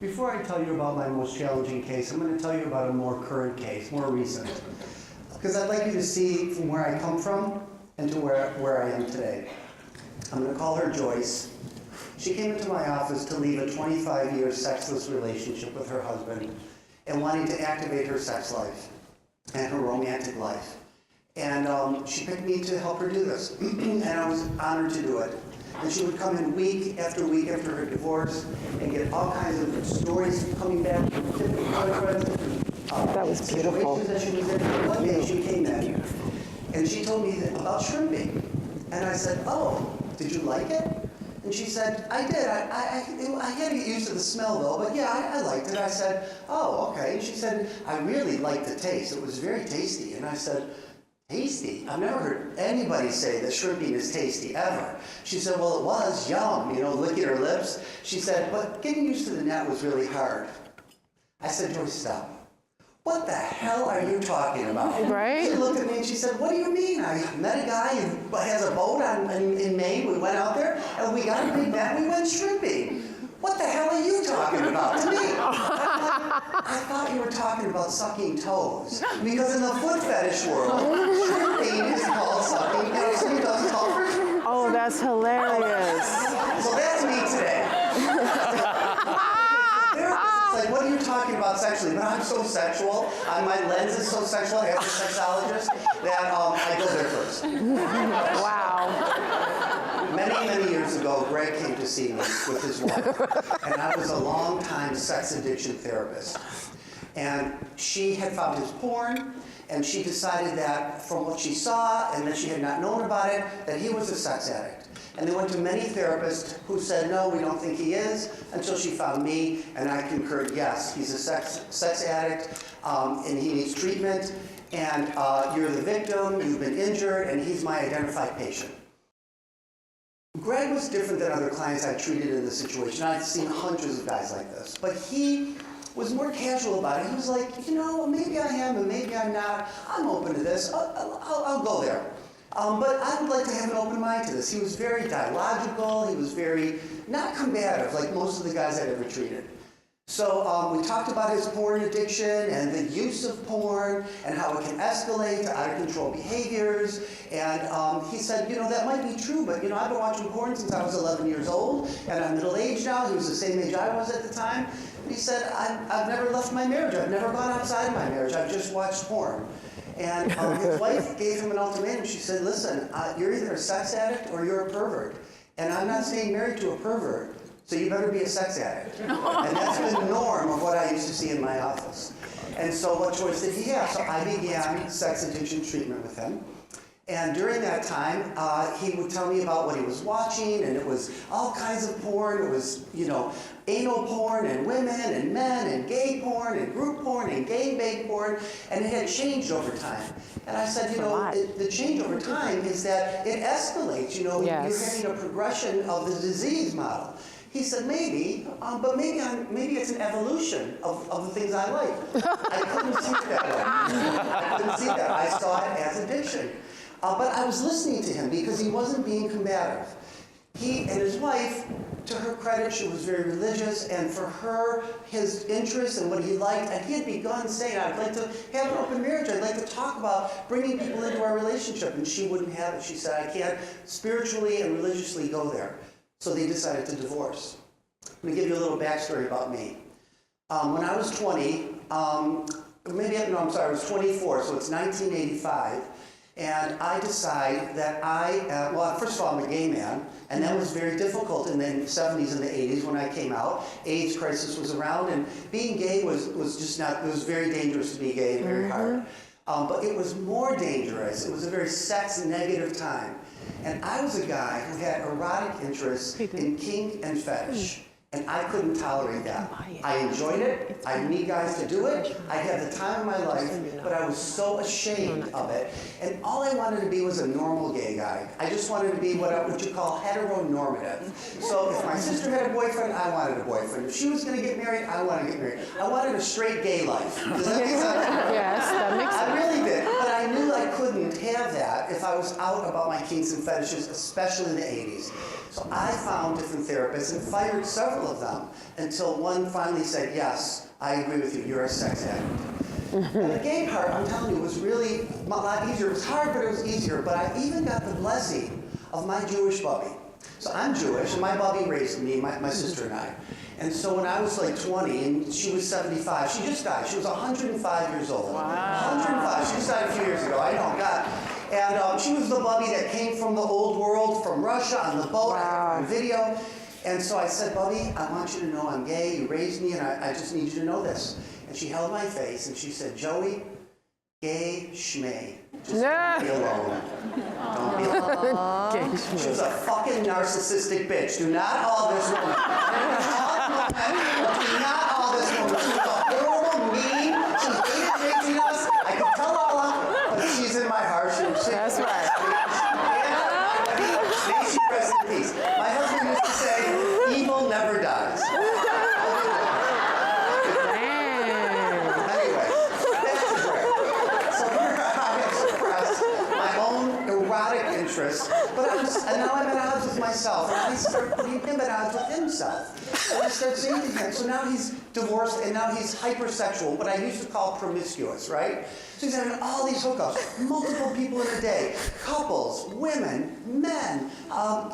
Before I tell you about my most challenging case, I'm going to tell you about a more current case, more recent. Because I'd like you to see from where I come from and to where I am today. I'm going to call her Joyce. She came into my office to leave a 25-year sexless relationship with her husband and wanting to activate her sex life and her romantic life. And she picked me to help her do this. And I was honored to do it. And she would come in week after her divorce and get all kinds of stories coming back from different boyfriends. That was beautiful. Situations that she was in. One day she came in and she told me about shrimping. And I said, oh, did you like it? And she said, I did. I had to get used to the smell though, but yeah, I liked it. I said, oh, okay. And she said, I really liked the taste. It was very tasty. And I said, tasty? I've never heard anybody say that shrimping is tasty, ever. She said, well, it was, yum, licking her lips. She said, but getting used to the net was really hard. I said, Joyce, stop. What the hell are you talking about? Right? She looked at me and she said, what do you mean? I met a guy who has a boat in Maine. We went out there and we got a big net and we went shrimping. What the hell are you talking about to me? I thought you were talking about sucking toes. Because in the foot fetish world, shrimping is called sucking toes. It's called shrimping. Oh, that's hilarious. So that's me today. Like, what are you talking about sexually? But I'm so sexual. My lens is so sexual. I have a sexologist that I go there first. Wow. Many years ago, Greg came to see me with his wife, and I was a long-time sex addiction therapist. And she had found his porn, and she decided that from what she saw, and that she had not known about it, that he was a sex addict. And they went to many therapists who said, no, we don't think he is, until she found me, and I concurred, yes, he's a sex addict, and he needs treatment, and you're the victim, you've been injured, and he's my identified patient. Greg was different than other clients I treated in this situation. I've seen hundreds of guys like this, but he was more casual about it. He was like, maybe I am, and maybe I'm not. I'm open to this. I'll go there. But I would like to have an open mind to this. He was very dialogical. He was very not combative, like most of the guys I'd ever treated. So we talked about his porn addiction and the use of porn and how it can escalate to out-of-control behaviors. And he said, that might be true, but, I've been watching porn since I was 11 years old, and I'm middle-aged now. He was the same age I was at the time. And he said, I've never left my marriage. I've never gone outside of my marriage. I've just watched porn. And his wife gave him an ultimatum. She said, listen, you're either a sex addict or you're a pervert. And I'm not staying married to a pervert. So you better be a sex addict. And that's the norm of what I used to see in my office. And so what choice did he have? So I began sex addiction treatment with him. And during that time, he would tell me about what he was watching, and it was all kinds of porn. It was, anal porn, and women, and men, and gay porn, and group porn, and gangbang porn, and it had changed over time. And I said, the change over time is that it escalates. You're having a progression of the disease model. He said, maybe, but maybe it's an evolution of the things I like. I couldn't see it that way. I couldn't see that. I saw it as addiction. But I was listening to him because he wasn't being combative. He and his wife, to her credit, she was very religious, and for her, his interests and what he liked, and he had begun saying, I'd like to have an open marriage. I'd like to talk about bringing people into our relationship, and she wouldn't have it. She said, I can't spiritually and religiously go there. So they decided to divorce. I'm going to give you a little backstory about me. When I was 20, I was 24, so it's 1985. And I decide that first of all, I'm a gay man, and that was very difficult in the 70s and the 80s when I came out. AIDS crisis was around, and being gay was just not, it was very dangerous to be gay and very hard. But it was more dangerous. It was a very sex-negative time. And I was a guy who had erotic interests in kink and fetish. And I couldn't tolerate that. I enjoyed it. I need guys to do it. I had the time of my life, but I was so ashamed of it. And all I wanted to be was a normal gay guy. I just wanted to be what you call heteronormative. So if my sister had a boyfriend, I wanted a boyfriend. If she was going to get married, I wanted to get married. I wanted a straight gay life. Does that make sense? Yes, that makes sense. I really did. But I I knew I couldn't have that if I was out about my kinks and fetishes, especially in the 80s. So I found different therapists and fired several of them until one finally said, yes, I agree with you, you're a sex addict. And the gay part, I'm telling you, was really a lot easier. It was hard, but it was easier. But I even got the blessing of my Jewish bubby. So I'm Jewish, and my bubby raised me, my sister and I. And so when I was like 20, and she was 75, she just died. She was 105 years old. Wow. 105. She just died a few years ago. I know, God. And she was the bubby that came from the old world, from Russia, on the boat. Wow. I have her on video. And so I said, Bubby, I want you to know I'm gay. You raised me, and I just need you to know this. And she held my face, and she said, Joey, gay schmay. Just don't be alone. Don't be alone. She was a fucking narcissistic bitch. Do not all this woman. Do not all this woman. She was a horrible, mean. She hated raising us. I could tell all of, but she's in my heart. That's right. May she rest in peace. My husband used to say, evil never dies. And now I'm at odds with myself, and I start putting him at odds with himself. And I start saying to him, so now he's divorced, and now he's hypersexual, what I used to call promiscuous, right? So he's having all these hookups, multiple people in a day, couples, women, men.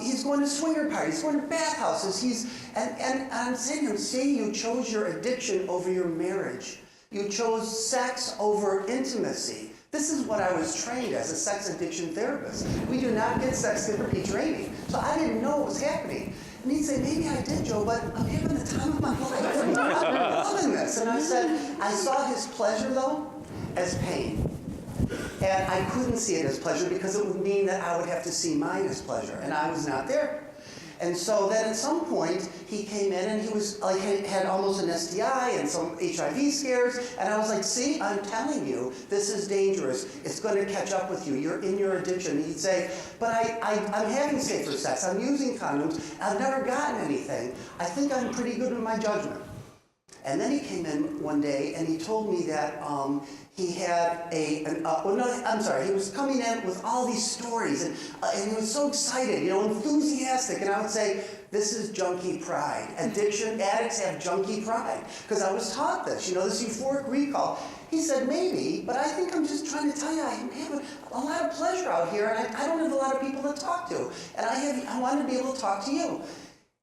He's going to swinger parties, he's going to bathhouses. And I'm saying to him, say you chose your addiction over your marriage. You chose sex over intimacy. This is what I was trained as a sex addiction therapist. We do not get sex therapy training. So I didn't know what was happening. And he'd say, maybe I did, Joe, but I'm having the time of my life. I'm loving this. And I said, I saw his pleasure, though, as pain. And I couldn't see it as pleasure because it would mean that I would have to see mine as pleasure. And I was not there. And so then at some point, he came in and he was like, had almost an STI and some HIV scares. And I was like, see, I'm telling you, this is dangerous. It's going to catch up with you. You're in your addiction. And he'd say, but I'm having safer sex. I'm using condoms. I've never gotten anything. I think I'm pretty good in my judgment. And then he came in one day and he told me that he had he was coming in with all these stories and he was so excited, enthusiastic. And I would say, this is junkie pride. Addiction addicts have junkie pride. Because I was taught this, this euphoric recall. He said, maybe, but I think I'm just trying to tell you, I'm having a lot of pleasure out here and I don't have a lot of people to talk to. And I wanted to be able to talk to you.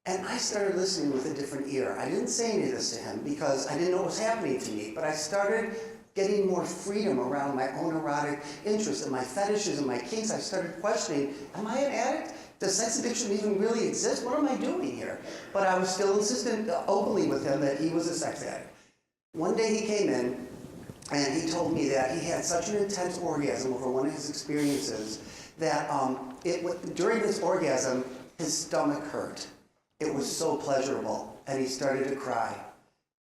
And I started listening with a different ear. I didn't say any of this to him because I didn't know what was happening to me, but I started getting more freedom around my own erotic interests and my fetishes and my kinks. I started questioning, am I an addict? Does sex addiction even really exist? What am I doing here? But I was still insistent openly with him that he was a sex addict. One day he came in and he told me that he had such an intense orgasm over one of his experiences that during this orgasm, his stomach hurt. It was so pleasurable, and he started to cry.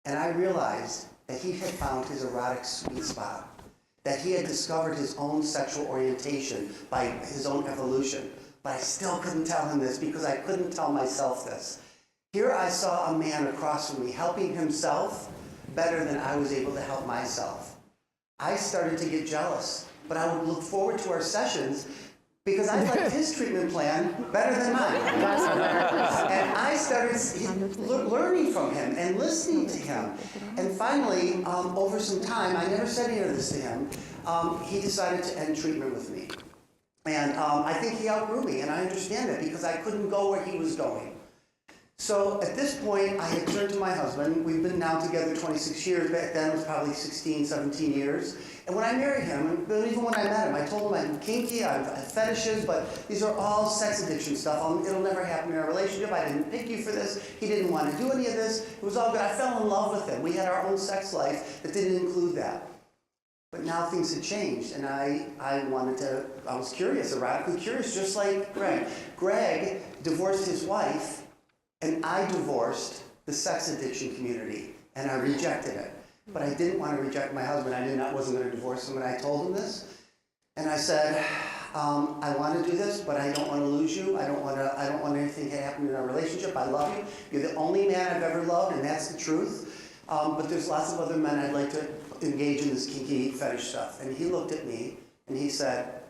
And I realized that he had found his erotic sweet spot, that he had discovered his own sexual orientation by his own evolution. But I still couldn't tell him this because I couldn't tell myself this. Here I saw a man across from me helping himself better than I was able to help myself. I started to get jealous, but I would look forward to our sessions because I liked his treatment plan better than mine. And I started learning from him and listening to him. And finally, over some time, I never said any of this to him, he decided to end treatment with me. And I think he outgrew me, and I understand it because I couldn't go where he was going. So at this point, I had turned to my husband. We've been now together 26 years. Back then, it was probably 16, 17 years. And when I married him, but even when I met him, I told him I'm kinky, I have fetishes, but these are all sex addiction stuff. It'll never happen in our relationship. I didn't pick you for this. He didn't want to do any of this. It was all good. I fell in love with him. We had our own sex life that didn't include that. But now things had changed, and I was curious, erotically curious, just like Greg. Greg divorced his wife, and I divorced the sex addiction community, and I rejected it. But I didn't want to reject my husband. I wasn't going to divorce him, and I told him this. And I said, I want to do this, but I don't want to lose you. I don't want anything to happen in our relationship. I love you. You're the only man I've ever loved, and that's the truth. But there's lots of other men I'd like to engage in this kinky fetish stuff. And he looked at me, And he said,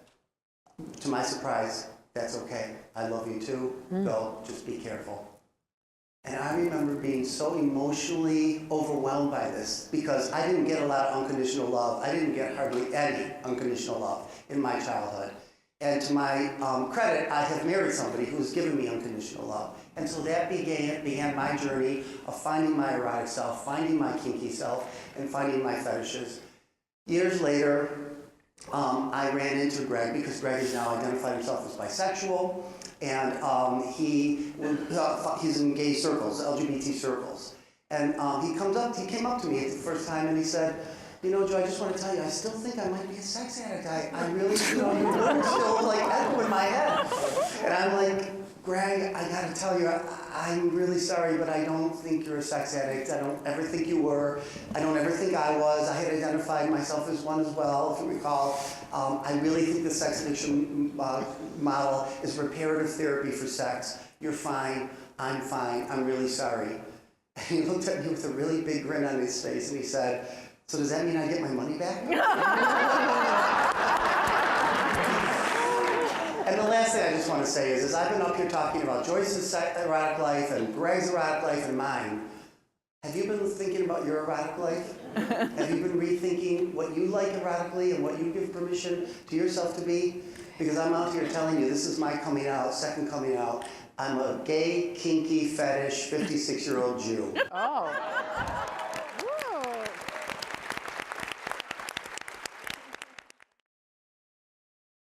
to my surprise, "That's okay. I love you too. Go, just be careful." And I remember being so emotionally overwhelmed by this because I didn't get a lot of unconditional love. I didn't get hardly any unconditional love in my childhood. And to my credit, I have married somebody who's given me unconditional love. And so that began my journey of finding my erotic self, finding my kinky self, and finding my fetishes. Years later, I ran into Greg because Greg has now identified himself as bisexual, and he's in gay circles, LGBT circles. And he came up to me the first time and he said, "You know, Joe, I just want to tell you, I still think I might be a sex addict. I really, your words still like echo in my head." And I'm like, "Greg, I got to tell you, I'm really sorry, but I don't think you're a sex addict. I don't ever think you were. I don't ever think I was. I had identified myself as one as well, if you recall. I really think the sex addiction model is reparative therapy for sex. You're fine. I'm fine. I'm really sorry." And he looked at me with a really big grin on his face and he said, "So does that mean I get my money back?" And the last thing I just want to say is I've been up here talking about Joyce's erotic life and Greg's erotic life and mine. Have you been thinking about your erotic life? Have you been rethinking what you like erotically and what you give permission to yourself to be? Because I'm out here telling you, this is my coming out, second coming out. I'm a gay, kinky, fetish, 56-year-old Jew. Oh.